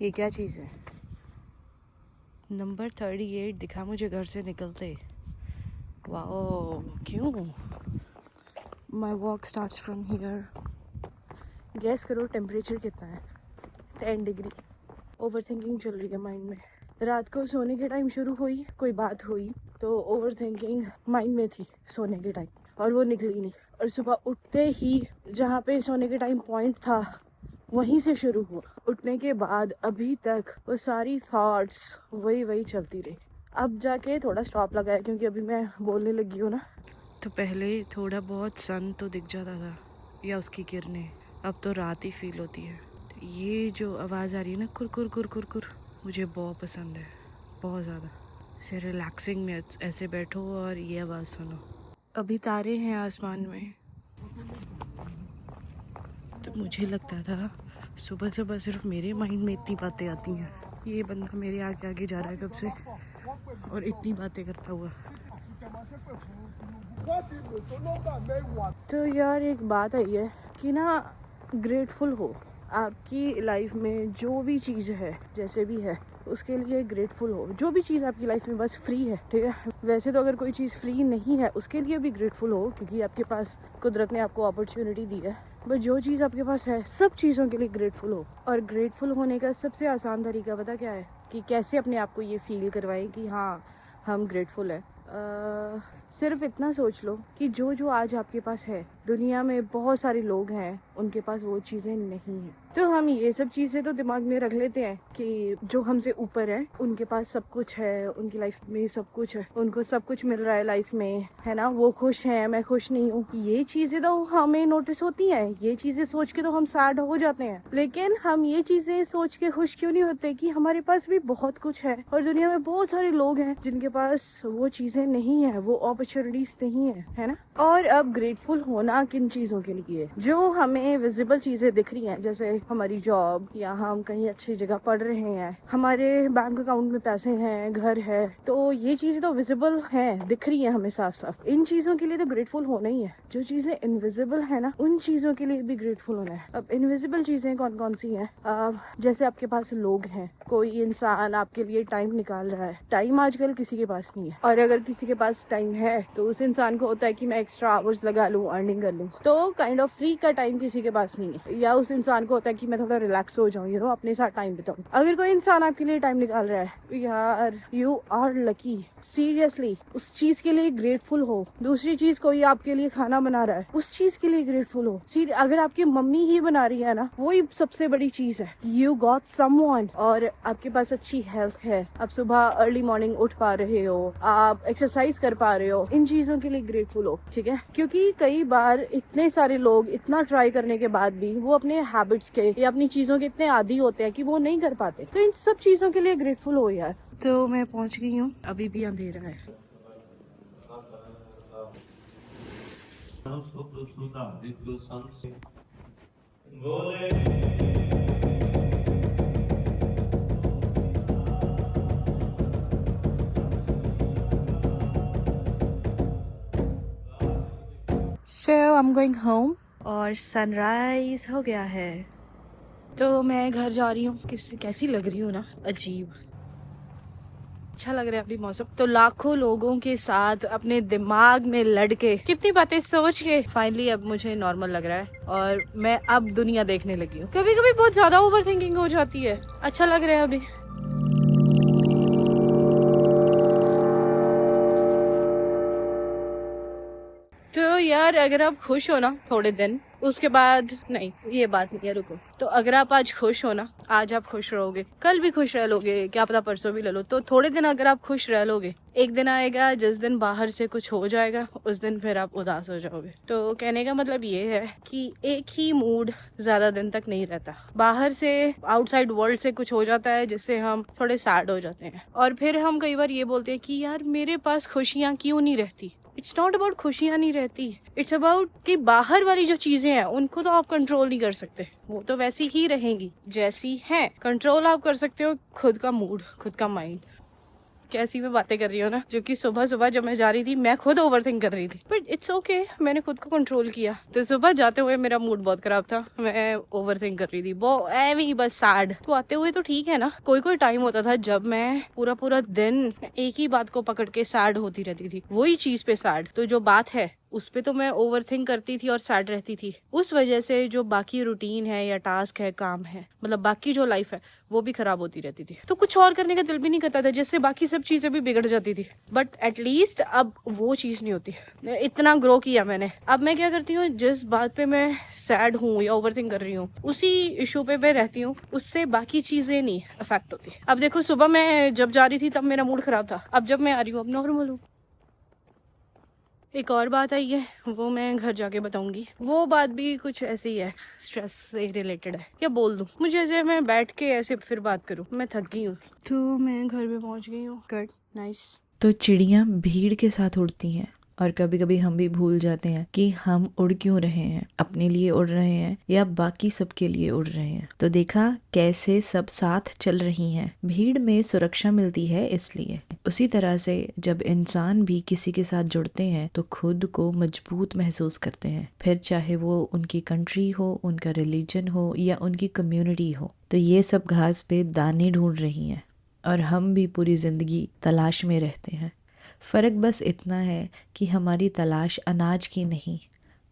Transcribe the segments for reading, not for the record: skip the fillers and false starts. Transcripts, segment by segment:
ये क्या चीज़ है? नंबर 38 दिखा मुझे घर से निकलते। वाओ, क्यों? My walk starts from here. Gas करो टेम्परेचर कितना है? 10 डिग्री। ओवर थिंकिंग चल रही है माइंड में। रात को सोने के टाइम शुरू हुई, कोई बात हुई तो ओवर थिंकिंग माइंड में थी सोने के टाइम, और वो निकली नहीं। और सुबह उठते ही जहाँ पे सोने के टाइम पॉइंट था वहीं से शुरू हुआ। उठने के बाद अभी तक वो सारी थॉट्स वही चलती रही। अब जाके थोड़ा स्टॉप लगा है क्योंकि अभी मैं बोलने लगी हूँ ना। तो पहले थोड़ा बहुत सन तो दिख जाता था या उसकी किरणें, अब तो रात ही फील होती है। तो ये जो आवाज़ आ रही है ना, कुर कुर कुर कुर कुर, मुझे बहुत पसंद है, बहुत ज़्यादा। ऐसे रिलैक्सिंग में ऐसे बैठो और ये आवाज़ सुनो। अभी तारे हैं आसमान में। तो मुझे लगता था सुबह सुबह सिर्फ मेरे माइंड में इतनी बातें आती हैं। ये बंदा मेरे आगे आगे जा रहा है कब से और इतनी बातें करता हुआ। तो यार एक बात आई है कि ना, ग्रेटफुल हो। आपकी लाइफ में जो भी चीज़ है, जैसे भी है, उसके लिए ग्रेटफुल हो। जो भी चीज़ आपकी लाइफ में बस फ्री है, ठीक है। वैसे तो अगर कोई चीज़ फ्री नहीं है उसके लिए भी ग्रेटफुल हो, क्योंकि आपके पास कुदरत ने आपको अपॉर्चुनिटी दी है। बट जो चीज़ आपके पास है, सब चीज़ों के लिए ग्रेटफुल हो। और ग्रेटफुल होने का सबसे आसान तरीका पता क्या है? कि कैसे अपने आप को ये फील करवाएं कि हाँ हम ग्रेटफुल है। सिर्फ इतना सोच लो कि जो जो आज आपके पास है, दुनिया में बहुत सारे लोग हैं उनके पास वो चीज़ें नहीं हैं। तो हम ये सब चीज़ें तो दिमाग में रख लेते हैं कि जो हमसे ऊपर है उनके पास सब कुछ है, उनकी लाइफ में सब कुछ है, उनको सब कुछ मिल रहा है लाइफ में, है ना, वो खुश हैं, मैं खुश नहीं हूँ। ये चीज़ें तो हमें नोटिस होती हैं, ये चीज़ें सोच के तो हम सैड हो जाते हैं। लेकिन हम ये चीज़ें सोच के खुश क्यों नहीं होते कि हमारे पास भी बहुत कुछ है और दुनिया में बहुत सारे लोग हैं जिनके पास वो चीज़ें नहीं है, वो अपॉर्चुनिटीज नहीं है ना। और अब ग्रेटफुल होना किन चीज़ों के लिए? जो हमें विजिबल चीज़ें दिख रही हैं, जैसे हमारी जॉब, या हम कहीं अच्छी जगह पढ़ रहे हैं, हमारे बैंक अकाउंट में पैसे हैं, घर है, तो ये चीज़ें तो विजिबल हैं, दिख रही हैं हमें साफ साफ। इन चीज़ों के लिए तो ग्रेटफुल होना ही है। जो चीज़ें इनविजिबल है ना, उन चीज़ों के लिए भी ग्रेटफुल होना है। अब इनविजिबल चीज़ें कौन कौन सी हैं? जैसे आपके पास लोग हैं, कोई इंसान आपके लिए टाइम निकाल रहा है। टाइम आजकल किसी के पास नहीं है, और अगर किसी के पास टाइम है तो उस इंसान को होता है कि मैं एक्स्ट्रा आवर्स लगा लूं, अर्निंग कर लूं। तो काइंड ऑफ फ्री का टाइम किसी के पास नहीं है। या उस इंसान को होता है कि मैं थोड़ा रिलैक्स हो जाऊं, अपने साथ टाइम बिताऊं। अगर कोई इंसान आपके लिए टाइम निकाल रहा है, यार यू आर लकी। सीरियसली उस चीज के लिए ग्रेटफुल हो। दूसरी चीज, कोई आपके लिए खाना बना रहा है, उस चीज के लिए ग्रेटफुल हो। अगर आपकी मम्मी ही बना रही है ना, वही सबसे बड़ी चीज है। यू गॉट समवन, और आपके पास अच्छी हेल्थ है, आप सुबह अर्ली मॉर्निंग उठ पा रहे हो, आप एक्सरसाइज कर पा रहे हो। इन चीजों के लिए ग्रेटफुल हो, ठीक है। क्योंकि कई बार इतने सारे लोग इतना ट्राई करने के बाद भी वो अपने हैबिट्स के या अपनी चीजों के इतने आदी होते हैं कि वो नहीं कर पाते। तो इन सब चीजों के लिए ग्रेटफुल हो यार। तो मैं पहुंच गई हूँ, अभी भी अंधेरा है। So I'm going home और सनराइज हो गया है, तो मैं घर जा रही हूँ। कैसी लग रही हूँ ना, अजीब। अच्छा लग रहा है अभी मौसम। तो लाखों लोगों के साथ अपने दिमाग में लड़के, कितनी बातें सोच के फाइनली अब मुझे नॉर्मल लग रहा है और मैं अब दुनिया देखने लगी हूँ। कभी कभी बहुत ज्यादा ओवर थिंकिंग हो जाती है। अच्छा लग रहा है अभी। तो यार अगर आप खुश हो ना थोड़े दिन, उसके बाद नहीं, ये बात नहीं है, रुको। तो अगर आप आज खुश हो ना, आज आप खुश रहोगे, कल भी खुश रह लोगे, क्या पता परसों भी ले लो। तो थोड़े दिन अगर आप खुश रह लोगे, एक दिन आएगा जिस दिन बाहर से कुछ हो जाएगा, उस दिन फिर आप उदास हो जाओगे। तो कहने का मतलब ये है कि एक ही मूड ज्यादा दिन तक नहीं रहता। बाहर से, आउटसाइड वर्ल्ड से कुछ हो जाता है जिससे हम थोड़े सैड हो जाते हैं, और फिर हम कई बार ये बोलते हैं कि यार मेरे पास खुशियाँ क्यों नहीं रहती। इट्स नॉट अबाउट खुशियाँ नहीं रहती, इट्स अबाउट कि बाहर वाली जो चीजें हैं उनको तो आप कंट्रोल नहीं कर सकते, वो तो वैसी ही रहेंगी जैसी हैं। कंट्रोल आप कर सकते हो खुद का मूड, खुद का माइंड। कैसी मैं बातें कर रही हूँ ना, जो कि सुबह सुबह जब मैं जा रही थी मैं खुद ओवरथिंक कर रही थी, बट इट्स ओके, मैंने खुद को कंट्रोल किया। तो सुबह जाते हुए मेरा मूड बहुत खराब था, मैं ओवरथिंक कर रही थी वो बस सैड। तो आते हुए तो ठीक है ना, कोई कोई टाइम होता था जब मैं पूरा पूरा दिन एक ही बात को पकड़ के सैड होती रहती थी, वही चीज पे सैड। तो जो बात है उस पे तो मैं ओवरथिंक करती थी और सैड रहती थी, उस वजह से जो बाकी रूटीन है या टास्क है, काम है, मतलब बाकी जो लाइफ है वो भी खराब होती रहती थी। तो कुछ और करने का दिल भी नहीं करता था, जिससे बाकी सब चीजें भी बिगड़ जाती थी। बट एटलीस्ट अब वो चीज नहीं होती, इतना ग्रो किया मैंने। अब मैं क्या करती हूँ, जिस बात पे मैं सैड हूँ या ओवरथिंक कर रही हूँ उसी इशू पे मैं रहती हूँ, उससे बाकी चीजें नहीं अफेक्ट होती। अब देखो, सुबह मैं जब जा रही थी तब मेरा मूड खराब था, अब जब मैं आ रही हूँ अब नॉर्मल हूँ। एक और बात आई है, वो मैं घर जाके बताऊंगी। वो बात भी कुछ ऐसे ही है, स्ट्रेस से रिलेटेड है। या बोल दूं, मुझे ऐसे मैं बैठ के ऐसे फिर बात करूं, मैं थक गई हूँ। तो मैं घर पे पहुंच गई हूँ। Good, nice. तो चिड़ियाँ भीड़ के साथ उड़ती हैं और कभी कभी हम भी भूल जाते हैं कि हम उड़ क्यों रहे हैं, अपने लिए उड़ रहे हैं या बाकी सबके लिए उड़ रहे हैं। तो देखा कैसे सब साथ चल रही हैं, भीड़ में सुरक्षा मिलती है इसलिए। उसी तरह से जब इंसान भी किसी के साथ जुड़ते हैं तो खुद को मजबूत महसूस करते हैं, फिर चाहे वो उनकी कंट्री हो, उनका रिलीजन हो या उनकी कम्युनिटी हो। तो ये सब घास पे दाने ढूंढ रही हैं और हम भी पूरी जिंदगी तलाश में रहते हैं। फ़र्क बस इतना है कि हमारी तलाश अनाज की नहीं,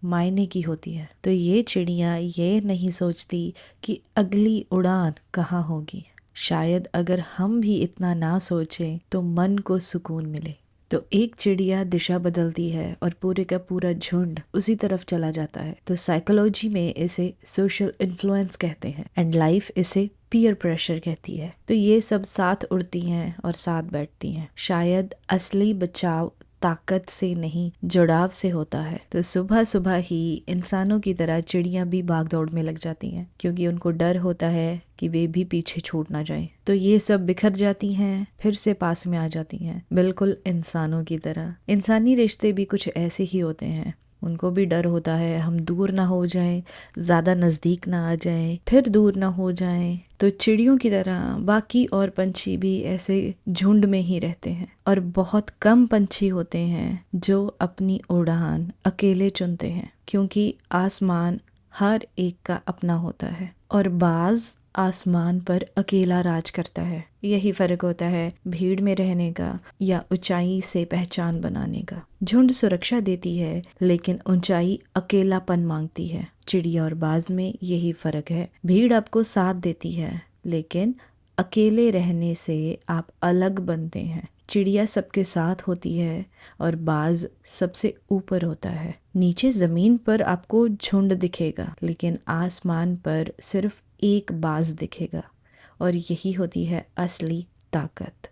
मायने की होती है। तो ये चिड़ियाँ ये नहीं सोचती कि अगली उड़ान कहाँ होगी। शायद अगर हम भी इतना ना सोचें तो मन को सुकून मिले। तो एक चिड़िया दिशा बदलती है और पूरे का पूरा झुंड उसी तरफ चला जाता है। तो साइकोलॉजी में इसे सोशल इन्फ्लुएंस कहते हैं एंड लाइफ इसे पीयर प्रेशर कहती है। तो ये सब साथ उड़ती हैं और साथ बैठती हैं। शायद असली बचाव ताकत से नहीं, जुड़ाव से होता है। तो सुबह सुबह ही इंसानों की तरह चिड़ियां भी भाग दौड़ में लग जाती हैं, क्योंकि उनको डर होता है कि वे भी पीछे छूट ना जाएं। तो ये सब बिखर जाती हैं, फिर से पास में आ जाती हैं, बिल्कुल इंसानों की तरह। इंसानी रिश्ते भी कुछ ऐसे ही होते हैं, उनको भी डर होता है हम दूर ना हो जाएं, ज़्यादा नज़दीक ना आ जाएं, फिर दूर ना हो जाएं। तो चिड़ियों की तरह बाकी और पंछी भी ऐसे झुंड में ही रहते हैं और बहुत कम पंछी होते हैं जो अपनी उड़ान अकेले चुनते हैं, क्योंकि आसमान हर एक का अपना होता है और बाज आसमान पर अकेला राज करता है। यही फर्क होता है भीड़ में रहने का या ऊंचाई से पहचान बनाने का। झुंड सुरक्षा देती है लेकिन ऊंचाई अकेलापन मांगती है। चिड़िया और बाज में यही फर्क है। भीड़ आपको साथ देती है लेकिन अकेले रहने से आप अलग बनते हैं। चिड़िया सबके साथ होती है और बाज सबसे ऊपर होता है। नीचे जमीन पर आपको झुंड दिखेगा लेकिन आसमान पर सिर्फ एक बाज दिखेगा और यही होती है असली ताकत।